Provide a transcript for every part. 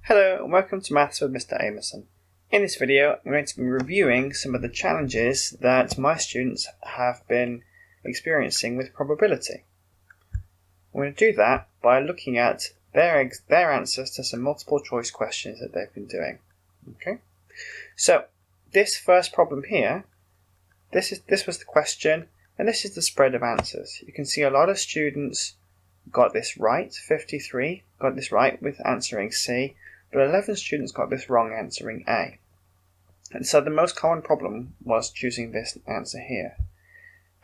Hello and welcome to Maths with Mr Amison. In this video I'm going to be reviewing some of the challenges that my students have been experiencing with probability. I'm going to do that by looking at their answers to some multiple choice questions that they've been doing. Okay, so this first problem here, this was the question and this is the spread of answers. You can see a lot of students got this right. 53 got this right with answering C, but 11 students got this wrong answering A. And so the most common problem was choosing this answer here.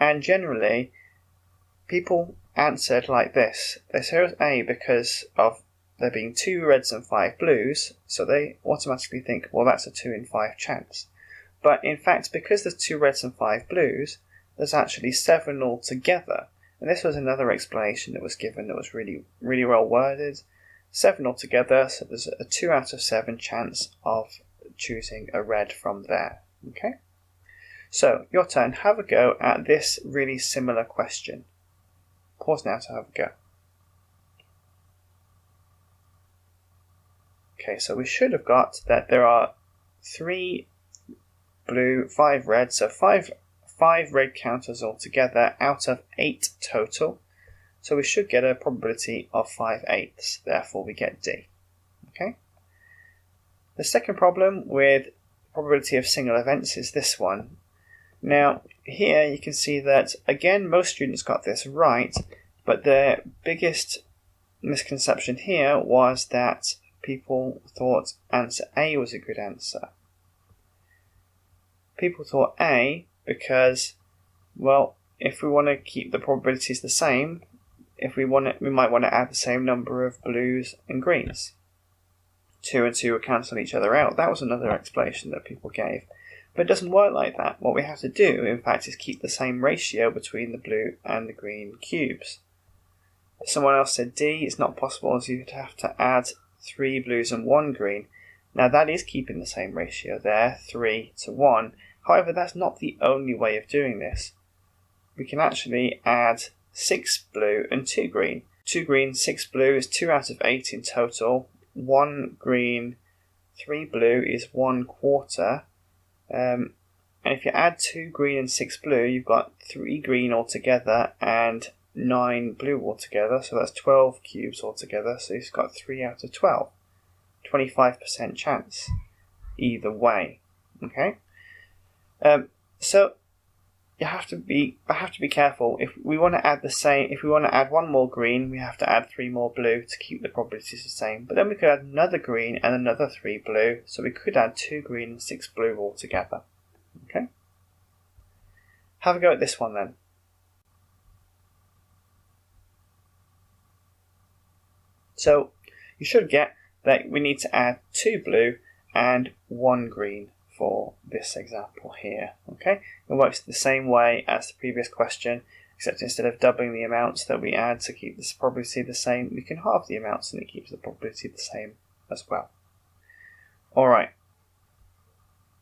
And generally, people answered like this. They chose A because of there being 2 reds and 5 blues, so they automatically think, well, that's a 2 in 5 chance. But in fact, because there's 2 reds and 5 blues, there's actually 7 altogether. And this was another explanation that was given that was really well worded. 7 altogether, so there's a 2 out of 7 chance of choosing a red from there. Okay? So, your turn. Have a go at this really similar question. Pause now to have a go. Okay, so we should have got that there are 3 blue, 5 red, so 5 red counters altogether out of 8 total. So we should get a probability of 5/8, therefore we get D. Okay. The second problem with probability of single events is this one. Now, here you can see that, again, most students got this right, but the biggest misconception here was that people thought answer A was a good answer. People thought A because, well, if we want to keep the probabilities the same, we might want to add the same number of blues and greens. 2 and 2 would cancel each other out. That was another explanation that people gave. But it doesn't work like that. What we have to do, in fact, is keep the same ratio between the blue and the green cubes. Someone else said D, it's not possible, as you'd have to add 3 blues and 1 green. Now that is keeping the same ratio there, 3 to 1. However, that's not the only way of doing this. We can actually add 6 blue and 2 green. 2 green, 6 blue is 2 out of 8 in total. 1 green, 3 blue is 1/4. And if you add 2 green and 6 blue, you've got 3 green altogether and 9 blue altogether. So that's 12 cubes altogether. So you've got 3 out of 12. 25% chance either way. Okay. So you have to be careful. If we want to add if we want to add 1 more green, we have to add 3 more blue to keep the probabilities the same. But then we could add another green and another 3 blue, so we could add 2 green and 6 blue altogether. Okay? Have a go at this one then. So you should get that we need to add 2 blue and 1 green for this example here. Okay, it works the same way as the previous question, except instead of doubling the amounts that we add to keep this probability the same, we can halve the amounts and it keeps the probability the same as well. Alright,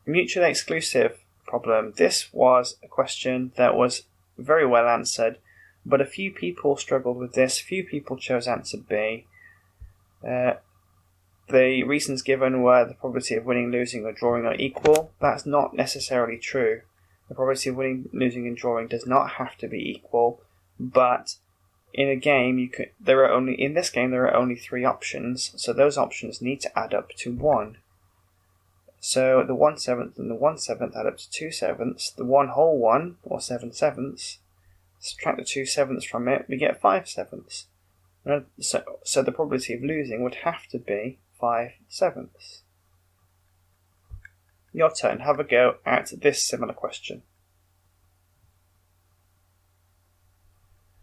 mutually exclusive problem. This was a question that was very well answered, but a few people struggled with this. Few people chose answer B. The reasons given were the probability of winning, losing, or drawing are equal. That's not necessarily true. The probability of winning, losing, and drawing does not have to be equal, but in a game, in this game there are only 3 options, so those options need to add up to 1. So the 1/7 and the 1/7 add up to 2/7. The 1 whole 1, or 7/7, subtract the 2/7 from it, we get 5/7. So the probability of losing would have to be 5/7. Your turn. Have a go at this similar question.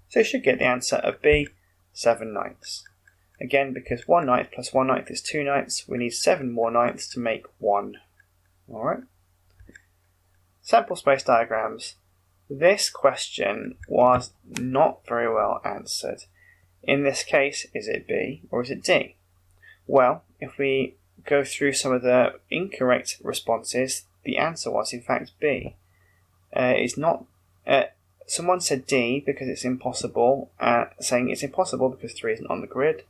So you should get the answer of B, 7/9. Again, because 1/9 plus 1/9 is 2/9, we need 7 more ninths to make 1. Alright. Sample space diagrams. This question was not very well answered. In this case, is it B or is it D? Well, if we go through some of the incorrect responses, the answer was in fact B. Someone said D because it's impossible, saying it's impossible because 3 isn't on the grid.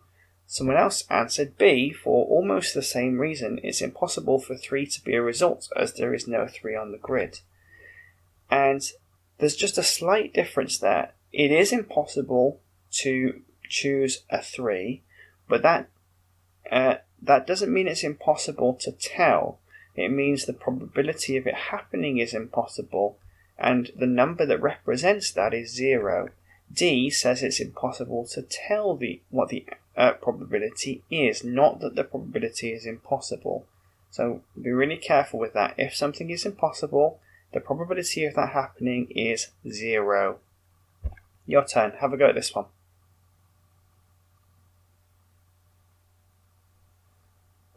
Someone else answered B for almost the same reason. It's impossible for 3 to be a result as there is no 3 on the grid. And there's just a slight difference there. It is impossible to choose a 3, but that doesn't mean it's impossible to tell. It means the probability of it happening is impossible, and the number that represents that is 0. D says it's impossible to tell what the probability is, not that the probability is impossible. So be really careful with that. If something is impossible, the probability of that happening is 0. Your turn. Have a go at this one.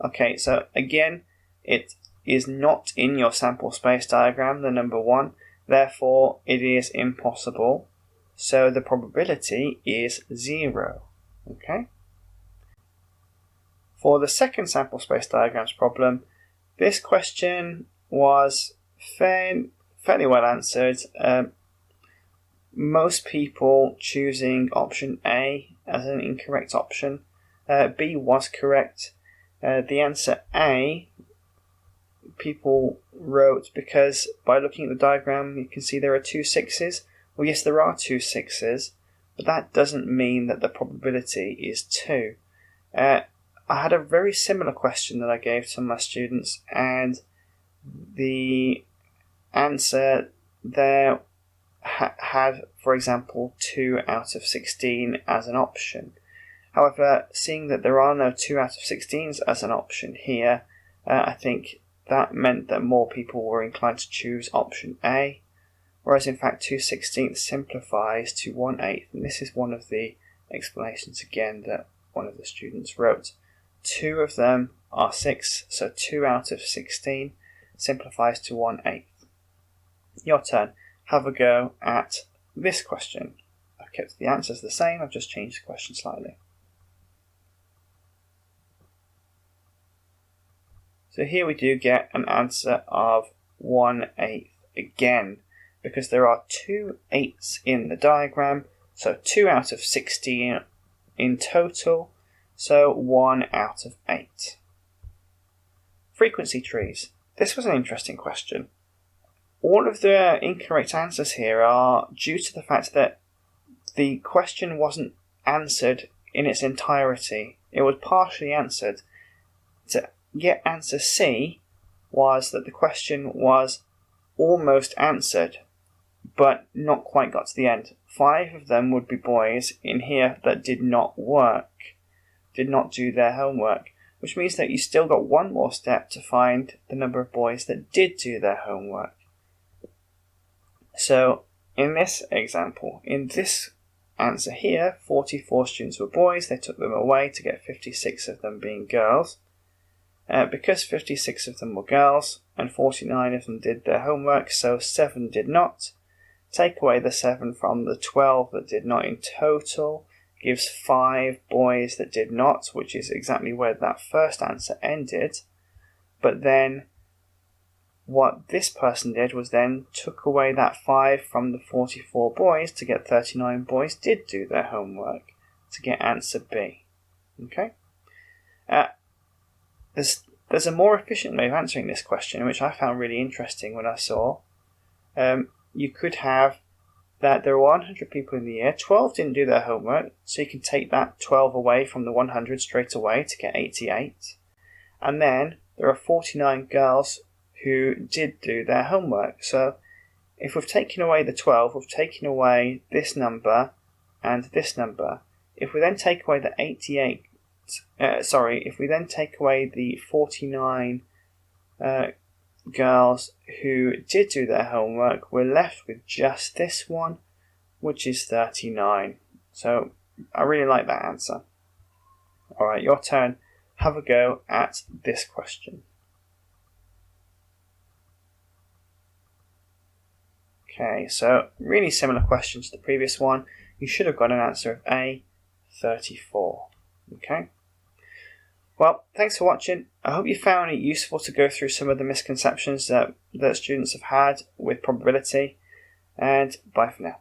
Okay, so again, it is not in your sample space diagram, the number 1. Therefore, it is impossible. So the probability is 0. Okay? For the second sample space diagrams problem, this question was fairly well answered. Most people choosing option A as an incorrect option. B was correct. The answer A, people wrote because by looking at the diagram you can see there are 2 6s. Well, yes, there are 2 6s, but that doesn't mean that the probability is 2. I had a very similar question that I gave to my students, and the answer there had, for example, 2 out of 16 as an option. However, seeing that there are no 2 out of 16s as an option here, I think that meant that more people were inclined to choose option A, whereas in fact 2/16 simplifies to 1/8, and this is one of the explanations again that one of the students wrote. 2 of them are 6, so 2 out of 16 simplifies to 1/8. Your turn. Have a go at this question. I've kept the answers the same, I've just changed the question slightly. So here we do get an answer of 1/8 again, because there are 2 8s in the diagram, so 2 out of 16 in total, so 1 out of 8. Frequency trees. This was an interesting question. All of the incorrect answers here are due to the fact that the question wasn't answered in its entirety. It was partially answered. To get answer C was that the question was almost answered, but not quite got to the end. 5 of them would be boys in here that did not do their homework, which means that you still got one more step to find the number of boys that did do their homework. So in this example, in this answer here, 44 students were boys. They took them away to get 56 of them being girls. Because 56 of them were girls and 49 of them did their homework, so 7 did not. Take away the 7 from the 12 that did not in total, gives 5 boys that did not, which is exactly where that first answer ended. But then what this person did was then took away that 5 from the 44 boys to get 39 boys did do their homework to get answer B. Okay? There's a more efficient way of answering this question, which I found really interesting when I saw. You could have that there were 100 people in the year, 12 didn't do their homework, so you can take that 12 away from the 100 straight away to get 88. And then there are 49 girls who did do their homework. So if we've taken away the 12, we've taken away this number and this number. If we then take away the 88, if we then take away the 49 girls who did do their homework, we're left with just this one, which is 39. So I really like that answer. Alright, your turn. Have a go at this question. Okay, so really similar question to the previous one. You should have got an answer of A, 34. Okay. Well, thanks for watching. I hope you found it useful to go through some of the misconceptions that students have had with probability, and bye for now.